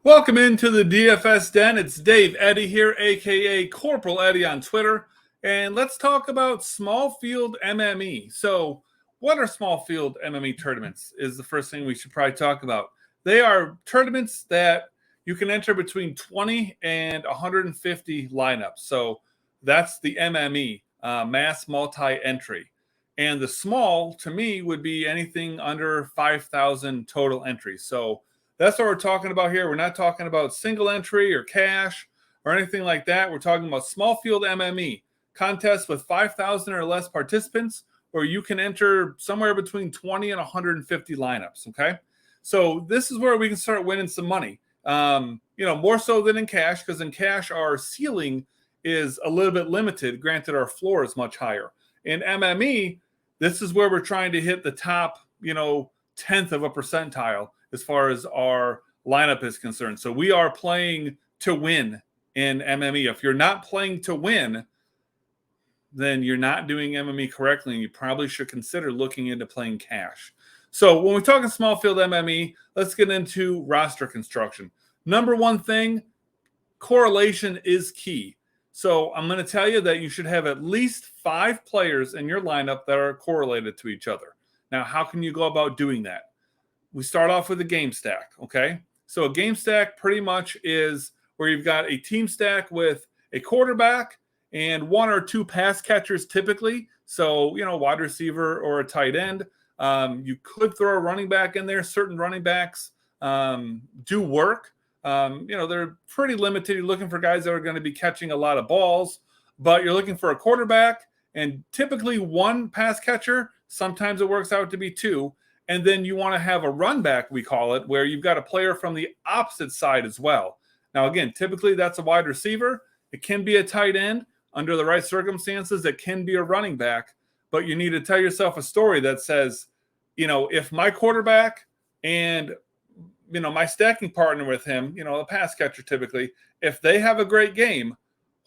Welcome into the DFS Den. It's Dave Eddy here, aka Corporal Eddy on Twitter. And let's talk about small field MME. So, what are small field MME tournaments? Is the first thing we should probably talk about. They are tournaments that you can enter between 20 and 150 lineups. So, that's the MME, mass multi entry. And the small, to me, would be anything under 5,000 total entries. So, that's what we're talking about here. We're not talking about single entry or cash or anything like that. We're talking about small field MME, contests with 5,000 or less participants, where you can enter somewhere between 20 and 150 lineups, okay? So this is where we can start winning some money, more so than in cash, because in cash, our ceiling is a little bit limited. Granted, our floor is much higher. In MME, this is where we're trying to hit the top, 10th of a percentile as far as our lineup is concerned. So we are playing to win in MME. If you're not playing to win, then you're not doing MME correctly, and you probably should consider looking into playing cash. So when we're talking small field MME, let's get into roster construction. Number one thing, correlation is key. So I'm going to tell you that you should have at least 5 players in your lineup that are correlated to each other. Now, how can you go about doing that? We start off with a game stack, okay? So a game stack pretty much is where you've got a team stack with a quarterback and 1 or 2 pass catchers typically. So, wide receiver or a tight end. You could throw a running back in there. Certain running backs do work. They're pretty limited. You're looking for guys that are going to be catching a lot of balls, but you're looking for a quarterback and typically 1 pass catcher. Sometimes it works out to be 2. And then you want to have a run back, we call it, where you've got a player from the opposite side as well. Now, again, typically that's a wide receiver. It can be a tight end. Under the right circumstances, it can be a running back. But you need to tell yourself a story that says, if my quarterback and, my stacking partner with him, a pass catcher typically, if they have a great game,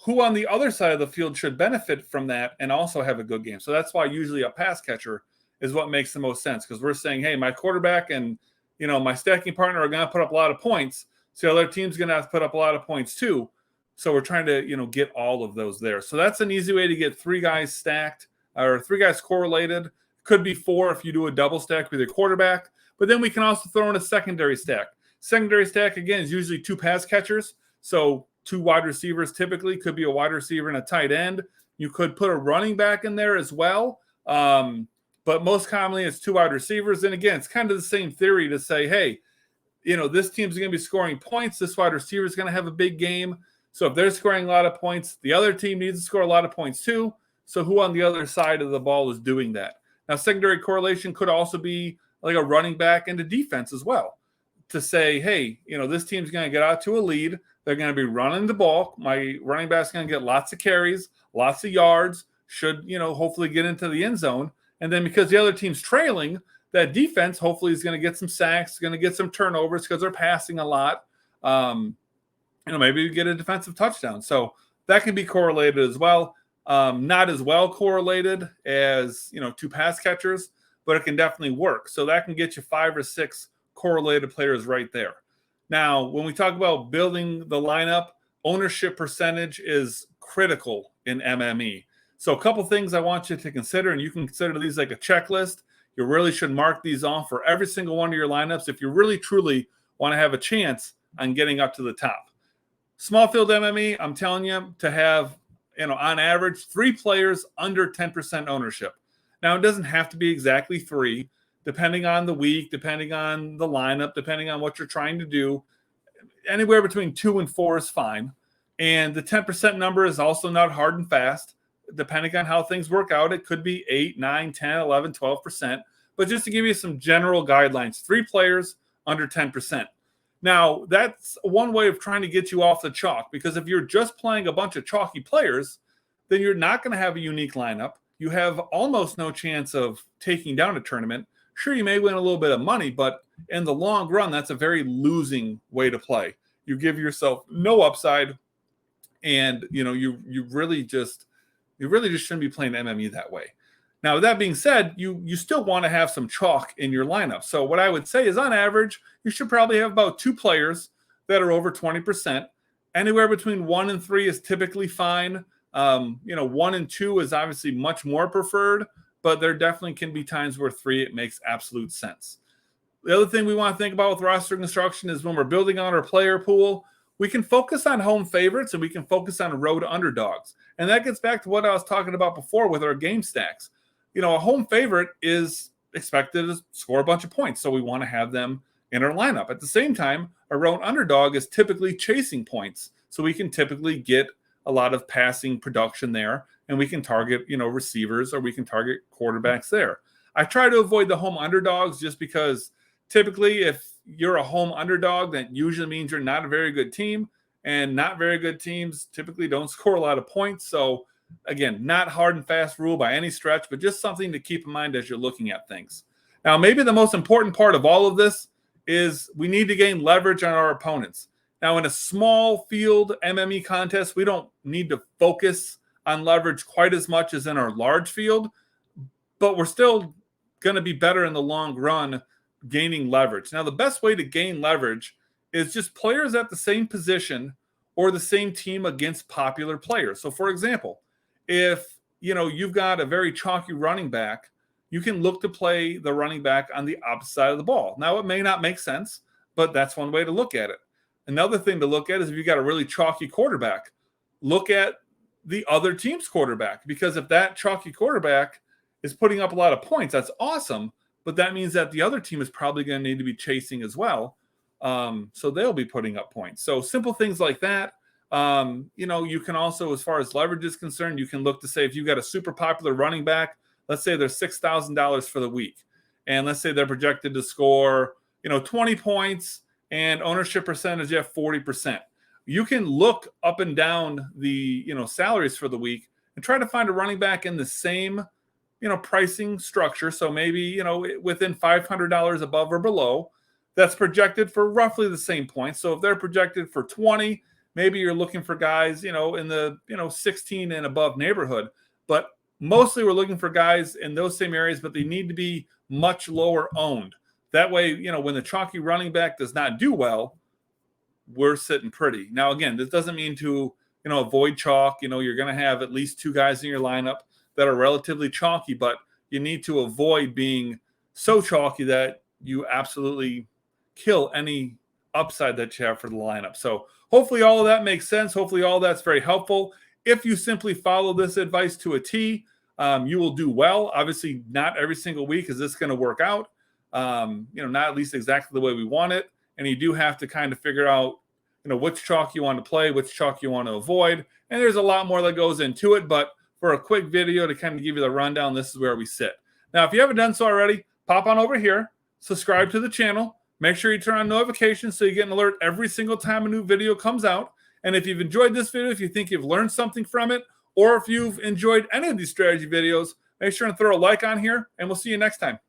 who on the other side of the field should benefit from that and also have a good game? So that's why usually a pass catcher is what makes the most sense, because we're saying, hey, my quarterback and, my stacking partner are going to put up a lot of points. So the other team's going to have to put up a lot of points too. So we're trying to, get all of those there. So that's an easy way to get 3 guys stacked or 3 guys correlated. Could be 4 if you do a double stack with your quarterback. But then we can also throw in a secondary stack. Secondary stack, again, is usually 2 pass catchers. So 2 wide receivers typically, could be a wide receiver and a tight end. You could put a running back in there as well. But most commonly it's 2 wide receivers. And again, it's kind of the same theory to say, hey, this team's going to be scoring points. This wide receiver is going to have a big game. So if they're scoring a lot of points, the other team needs to score a lot of points too. So who on the other side of the ball is doing that? Now, secondary correlation could also be like a running back into defense as well, to say, hey, this team's going to get out to a lead. They're going to be running the ball. My running back's going to get lots of carries, lots of yards, should, hopefully get into the end zone. And then because the other team's trailing, that defense hopefully is going to get some sacks, going to get some turnovers because they're passing a lot. Maybe you get a defensive touchdown. So that can be correlated as well. Not as well correlated as, 2 pass catchers, but it can definitely work. So that can get you 5 or 6 correlated players right there. Now, when we talk about building the lineup, ownership percentage is critical in MME. So a couple things I want you to consider, and you can consider these like a checklist. You really should mark these off for every single one of your lineups if you really, truly want to have a chance on getting up to the top. Small field MME, I'm telling you to have, on average, 3 players under 10% ownership. Now, it doesn't have to be exactly 3, depending on the week, depending on the lineup, depending on what you're trying to do. Anywhere between 2 and 4 is fine. And the 10% number is also not hard and fast. Depending on how things work out, it could be 8, 9, 10, 11, 12%. But just to give you some general guidelines, 3 players under 10%. Now, that's one way of trying to get you off the chalk, because if you're just playing a bunch of chalky players, then you're not going to have a unique lineup. You have almost no chance of taking down a tournament. Sure, you may win a little bit of money, but in the long run, that's a very losing way to play. You give yourself no upside, and you really just shouldn't be playing MME that way. Now, with that being said, you still want to have some chalk in your lineup. So what I would say is, on average, you should probably have about 2 players that are over 20%. Anywhere between 1 and 3 is typically fine. 1 and 2 is obviously much more preferred, but there definitely can be times where 3, it makes absolute sense. The other thing we want to think about with roster construction is when we're building out our player pool, we can focus on home favorites and we can focus on road underdogs. And that gets back to what I was talking about before with our game stacks. A home favorite is expected to score a bunch of points, so we want to have them in our lineup. At the same time, a road underdog is typically chasing points, so we can typically get a lot of passing production there, and we can target, receivers, or we can target quarterbacks there. I try to avoid the home underdogs just because typically if you're a home underdog, that usually means you're not a very good team, and not very good teams typically don't score a lot of points. So again, not hard and fast rule by any stretch, but just something to keep in mind as you're looking at things. Now, maybe the most important part of all of this is we need to gain leverage on our opponents. Now, in a small field MME contest, we don't need to focus on leverage quite as much as in our large field, but we're still going to be better in the long run gaining leverage. Now, the best way to gain leverage is just players at the same position or the same team against popular players. So, for example, if you've got a very chalky running back, you can look to play the running back on the opposite side of the ball. Now, it may not make sense, but that's one way to look at it. Another thing to look at is if you've got a really chalky quarterback, look at the other team's quarterback, because if that chalky quarterback is putting up a lot of points, that's awesome, but that means that the other team is probably going to need to be chasing as well. So they'll be putting up points. So simple things like that. You can also, as far as leverage is concerned, you can look to say if you've got a super popular running back, let's say they're $6,000 for the week, and let's say they're projected to score, 20 points and ownership percentage at 40%. You can look up and down the, salaries for the week and try to find a running back in the same, pricing structure. So maybe, within $500 above or below, that's projected for roughly the same points. So if they're projected for 20, maybe you're looking for guys, in the, 16 and above neighborhood. But mostly we're looking for guys in those same areas, but they need to be much lower owned. That way, when the chalky running back does not do well, we're sitting pretty. Now, again, this doesn't mean to, avoid chalk. You're going to have at least 2 guys in your lineup that are relatively chalky, but you need to avoid being so chalky that you absolutely kill any upside that you have for the lineup. So hopefully all of that makes sense. Hopefully all that's very helpful. If you simply follow this advice to a T, you will do well. Obviously, not every single week is this going to work out. Not at least exactly the way we want it. And you do have to kind of figure out, which chalk you want to play, which chalk you want to avoid. And there's a lot more that goes into it. But for a quick video to kind of give you the rundown, this is where we sit. Now, if you haven't done so already, pop on over here, subscribe to the channel. Make sure you turn on notifications so you get an alert every single time a new video comes out. And if you've enjoyed this video, if you think you've learned something from it, or if you've enjoyed any of these strategy videos, make sure and throw a like on here, and we'll see you next time.